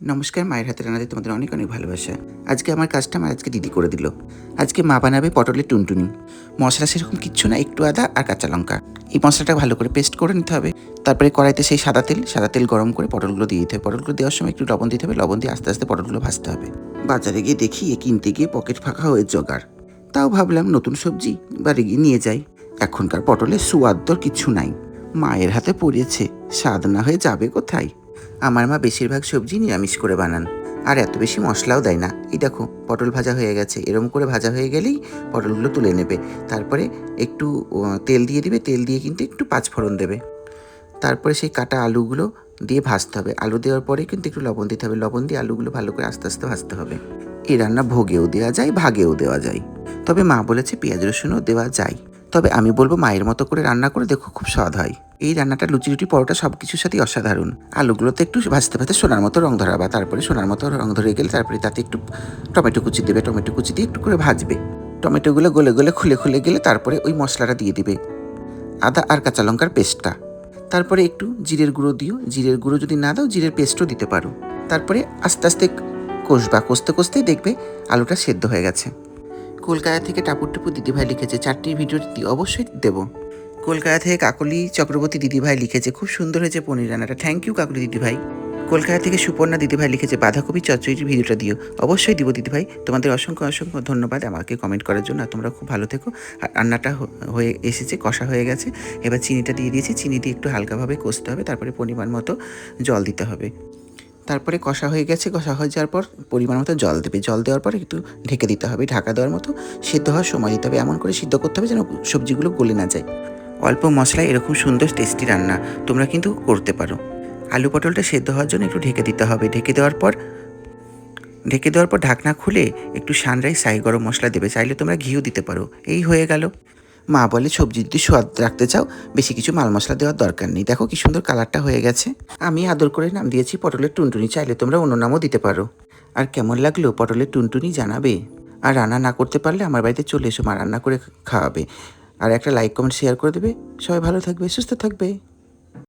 নমস্কার, মায়ের হাতের রান্নাতে তোমাদের অনেক অনেক ভালোবাসা। আজকে আমার কাজটা আমার দিদি করে দিল। আজকে মা বানাবে পটলের টুনটুনি। মশলা সেরকম কিচ্ছু না, একটু আদা আর কাঁচা লঙ্কা। এই মশলাটা ভালো করে পেস্ট করে নিতে হবে। তারপরে কড়াইতে সেই সাদা তেল গরম করে পটলগুলো দিয়ে দিতে হবে। পটলগুলো দেওয়ার সময় একটু লবণ দিতে হবে, লবণ দিয়ে আস্তে আস্তে পটলগুলো ভাজতে হবে। বাজারে গিয়ে দেখি কিনতে গিয়ে পকেট ফাঁকা হয়ে জোগাড়। তাও ভাবলাম নতুন সবজি বাড়ি গিয়ে নিয়ে যাই। এখনকার পটলের সুয়াদ তো কিচ্ছু নাই। মায়ের হাতে পড়েছে, স্বাদ না হয়ে যাবে কোথায়। আমার মা বেশিরভাগ সবজি নিরামিষ করে বানান, আর এত বেশি মশলাও দেয় না। এই দেখো পটল ভাজা হয়ে গেছে, এরম করে ভাজা হয়ে গেলেই পটলগুলো তুলে নেবে। তারপরে একটু তেল দিয়ে দিবে, তেল দিয়ে কিন্তু একটু পাঁচফোড়ন দেবে। তারপরে সেই কাটা আলুগুলো দিয়ে ভাজতে হবে। আলু দেওয়ার পরে কিন্তু একটু লবণ দিতে হবে, লবণ দিয়ে আলুগুলো ভালো করে আস্তে আস্তে ভাজতে হবে। এই রান্না ভোগেও দেওয়া যায়, ভাগেও দেওয়া যায়। তবে মা বলেছে পেঁয়াজ রসুনও দেওয়া যায়। তবে আমি বলবো মায়ের মতো করে রান্না করে দেখো, খুব স্বাদ হয়। এই রান্নাটা লুচি রুটি পরোটা সব কিছুর সাথেই অসাধারণ। আলুগুলোতে একটু ভাজতে ভাজতে সোনার মতো রং ধরাবা, তারপরে সোনার মতো রং ধরে গেলে তারপরে তাতে একটু টমেটো কুচি দেবে, টমেটো কুচি দিয়ে একটু করে ভাজবে। টমেটোগুলো গলে গলে খুলে গেলে তারপরে ওই মশলাটা দিয়ে দিবে, আদা আর কাঁচা লঙ্কার পেস্টটা। তারপরে একটু জিরের গুঁড়ো দিও, জিরের গুঁড়ো যদি না দাও জিরের পেস্টও দিতে পারো। তারপরে আস্তে আস্তে কষতে কষতেই দেখবে আলুটা সেদ্ধ হয়ে গেছে। কলকাতা থেকে টাপুর দিদিভাই লিখেছে, 4টি ভিডিওটি অবশ্যই দেবো। কলকাতা থেকে কাকলি চক্রবর্তী দিদিভাই লিখেছে, খুব সুন্দর হয়েছে পনির রান্নাটা। থ্যাংক ইউ কাকলি দিদিভাই। কলকাতা থেকে সুপর্ণা দিদিভাই লিখেছে, বাঁধাকপি চচ্চড়ির ভিডিওটা দিও। অবশ্যই দিব দিদিভাই, তোমাদের অসংখ্য অসংখ্য ধন্যবাদ আমাকে কমেন্ট করার জন্য। আর তোমরা খুব ভালো থেকো। আর রান্নাটা হয়ে এসেছে, কষা হয়ে গেছে। এবার চিনিটা দিয়ে দিয়েছি, চিনি দিয়ে একটু হালকাভাবে কষতে হবে, তারপরে পরিমাণ মতো জল দিতে হবে। তারপরে কষা হয়ে গেছে, কষা হয়ে যাওয়ার পর পরিমাণ মতো জল দেবে। জল দেওয়ার পর একটু ঢেকে দিতে হবে, ঢাকা দেওয়ার মতো সিদ্ধ হওয়ার সময় দিতে হবে। এমন করে সিদ্ধ করতে হবে যেন সবজিগুলো গলে না যায়। অল্প মশলায় এরকম সুন্দর টেস্টি রান্না তোমরা কিন্তু করতে পারো। আলু পটলটা সেদ্ধ হওয়ার জন্য একটু ঢেকে দিতে হবে। ঢেকে দেওয়ার পর ঢাকনা খুলে একটু সানরাইজ শাহি গরম মশলা দেবে, চাইলে তোমরা ঘিও দিতে পারো। এই হয়ে গেল। মা বলে সবজি যদি স্বাদ রাখতে চাও বেশি কিছু মাল মশলা দেওয়ার দরকার নেই। দেখো কি সুন্দর কালারটা হয়ে গেছে। আমি আদর করে নাম দিয়েছি পটলের টুনটুনি, চাইলে তোমরা অন্য নামও দিতে পারো। আর কেমন লাগলো পটলের টুনটুনি জানাবে। আর রান্না না করতে পারলে আমার বাড়িতে চলে এসো, মা রান্না করে খাওয়াবে। আর একটা লাইক কমেন্ট শেয়ার করে দেবে। সবাই ভালো থাকবে, সুস্থ থাকবে।